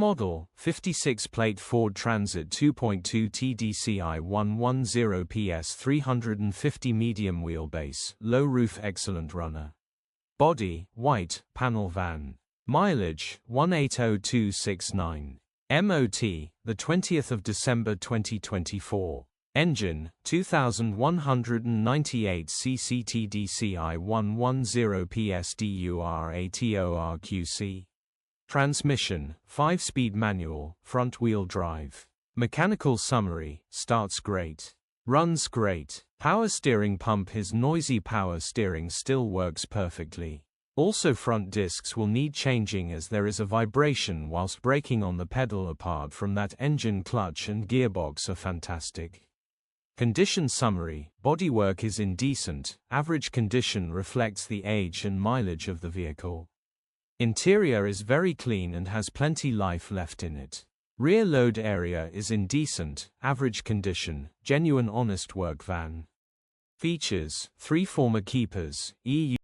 Model, 56-plate Ford Transit 2.2 TDCI 110 PS 350 medium wheelbase, low roof excellent runner. Body, white, panel van. Mileage, 180,269. MOT, the 20th of December 2024. Engine, 2198 cc TDCI 110 PS DURATORQ-C. Transmission, 5-speed manual, front-wheel drive. Mechanical summary, starts great. Runs great. Power steering pump. His noisy power steering still works perfectly. Also front discs will need changing as there is a vibration whilst braking on the pedal. Apart from that, engine, clutch and gearbox are fantastic. Condition summary, bodywork is in decent, average condition, reflects the age and mileage of the vehicle. Interior is very clean and has plenty life left in it. Rear load area is in decent, average condition, genuine honest work van. Features, 3 former keepers, EU